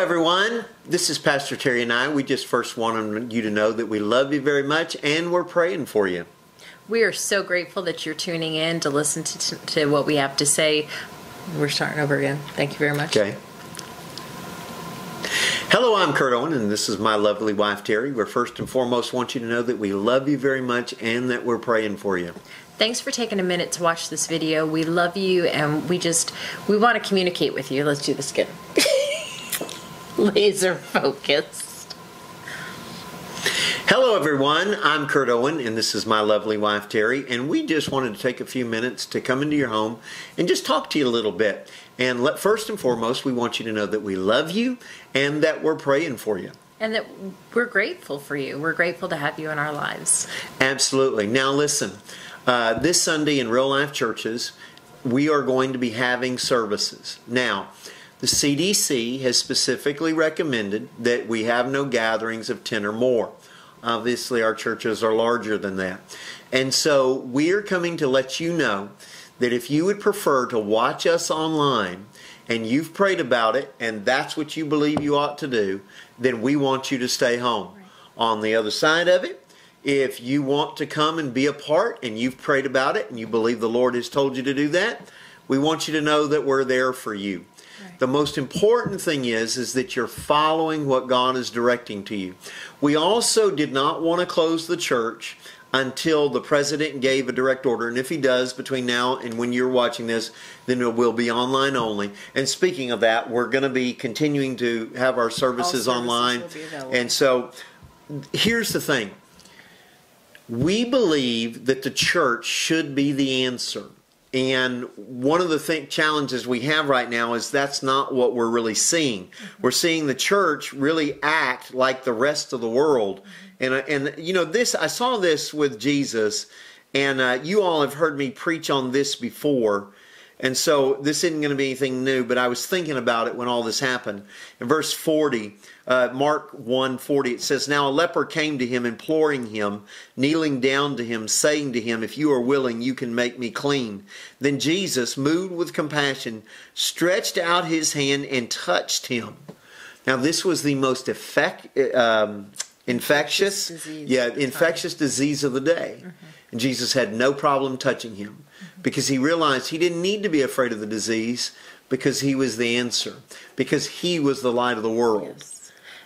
everyone. This is Pastor Terry and I. We just first wanted you to know that we love you very much and we're praying for you. We are so grateful that you're tuning in to listen to what we have to say. We're starting over again. Thank you very much. Okay. Hello, I'm Kurt Owen, and this is my lovely wife, Terry. We first and foremost want you to know that we love you very much and that we're praying for you. Thanks for taking a minute to watch this video. We love you, and we want to communicate with you. Let's do this again. Laser focused. Hello, everyone. I'm Kurt Owen, and this is my lovely wife, Terry, and we just wanted to take a few minutes to come into your home and just talk to you a little bit. And first and foremost, we want you to know that we love you and that we're praying for you. And that we're grateful for you. We're grateful to have you in our lives. Absolutely. Now listen, this Sunday in Real Life Churches, we are going to be having services. Now, the CDC has specifically recommended that we have no gatherings of 10 or more. Obviously, our churches are larger than that. And so we are coming to let you know that if you would prefer to watch us online and you've prayed about it and that's what you believe you ought to do, then we want you to stay home. Right. On the other side of it, if you want to come and be a part and you've prayed about it and you believe the Lord has told you to do that, we want you to know that we're there for you. Right. The most important thing is that you're following what God is directing to you. We also did not want to close the church until the president gave a direct order. And if he does between now and when you're watching this, then it will be online only. And speaking of that, we're going to be continuing to have our services online. And so here's the thing. We believe that the church should be the answer. And one of the challenges we have right now is that's not what we're really seeing. Mm-hmm. We're seeing the church really act like the rest of the world. Mm-hmm. And you know, I saw this with Jesus, and you all have heard me preach on this before. And so this isn't going to be anything new, but I was thinking about it when all this happened. In verse 40, Mark 1:40, it says, "Now a leper came to him, imploring him, kneeling down to him, saying to him, 'If you are willing, you can make me clean.' Then Jesus, moved with compassion, stretched out his hand and touched him." Now this was the most infectious disease of the day. Mm-hmm. And Jesus had no problem touching him because he realized he didn't need to be afraid of the disease because he was the answer, because he was the light of the world. Yes.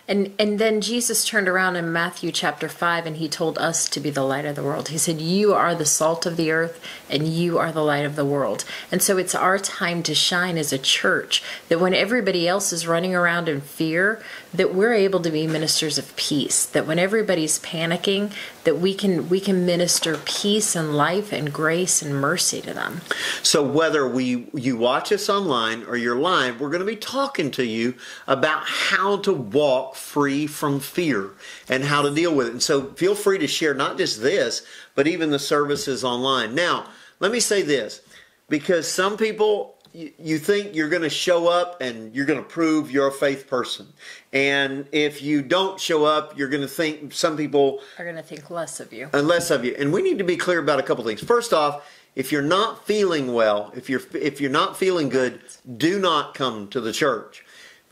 And then Jesus turned around in Matthew chapter 5 and he told us to be the light of the world. He said, "You are the salt of the earth and you are the light of the world." And so it's our time to shine as a church, that when everybody else is running around in fear, that we're able to be ministers of peace, that when everybody's panicking, that we can minister peace and life and grace and mercy to them. So whether you watch us online or you're live, we're going to be talking to you about how to walk free from fear and how to deal with it. And so feel free to share not just this, but even the services online. Now, let me say this, because some people, you think you're going to show up and you're going to prove you're a faith person. And if you don't show up, you're going to think, some people are going to think less of you. And we need to be clear about a couple things. First off, if you're not feeling well, if you're not feeling good, do not come to the church.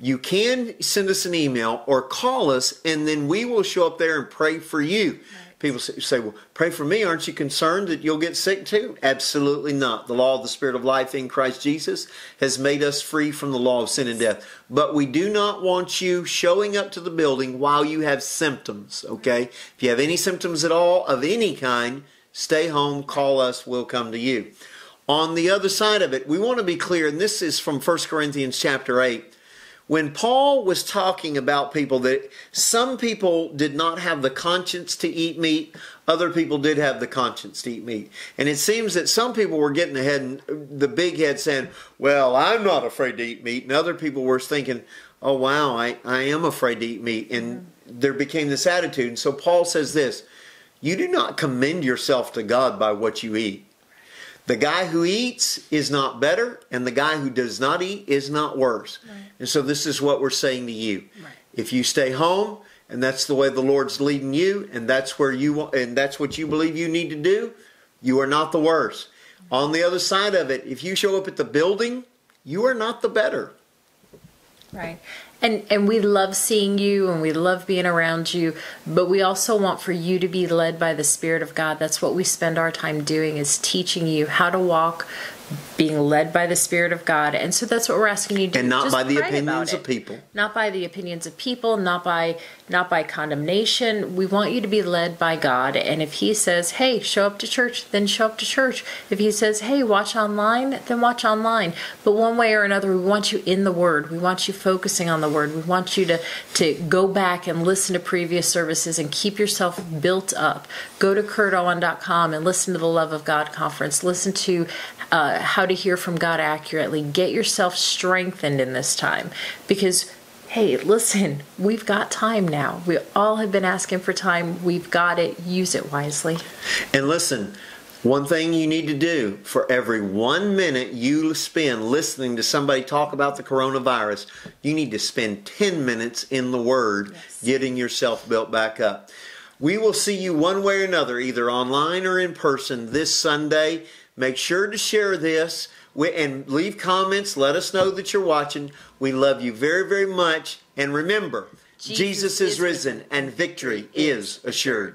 You can send us an email or call us, and then we will show up there and pray for you. Right. People say, "Well, pray for me. Aren't you concerned that you'll get sick too?" Absolutely not. The law of the Spirit of life in Christ Jesus has made us free from the law of sin and death. But we do not want you showing up to the building while you have symptoms, okay? If you have any symptoms at all of any kind, stay home, call us, we'll come to you. On the other side of it, we want to be clear, and this is from 1 Corinthians chapter 8. When Paul was talking about people, that some people did not have the conscience to eat meat, other people did have the conscience to eat meat. And it seems that some people were getting ahead and the big head saying, "Well, I'm not afraid to eat meat." And other people were thinking, "Oh, wow, I am afraid to eat meat." And there became this attitude. And so Paul says this, "You do not commend yourself to God by what you eat. The guy who eats is not better, and the guy who does not eat is not worse." Right. And so this is what we're saying to you. Right. If you stay home, and that's the way the Lord's leading you, and that's what you believe you need to do, you are not the worse. Mm-hmm. On the other side of it, if you show up at the building, you are not the better. Right. And we love seeing you and we love being around you, but we also want for you to be led by the Spirit of God. That's what we spend our time doing, is teaching you how to walk being led by the Spirit of God. And so that's what we're asking you to do. And not Just by the pray opinions about of it. people. Not by the opinions of people, not by condemnation. We want you to be led by God. And if He says, hey, show up to church, then show up to church. If He says, hey, watch online, then watch online. But one way or another, we want you in the Word. We want you focusing on the Word. We want you to go back and listen to previous services and keep yourself built up. Go to kurtowen.com and listen to the Love of God conference. Listen to how to hear from God accurately. Get yourself strengthened in this time, because hey, listen, we've got time now. We all have been asking for time. We've got it. Use it wisely. And listen, one thing you need to do, for every 1 minute you spend listening to somebody talk about the coronavirus, you need to spend 10 minutes in the Word, Yes. getting yourself built back up. We will see you one way or another, either online or in person, this Sunday. Make sure to share this and leave comments. Let us know that you're watching. We love you very, very much. And remember, Jesus is risen and victory is assured.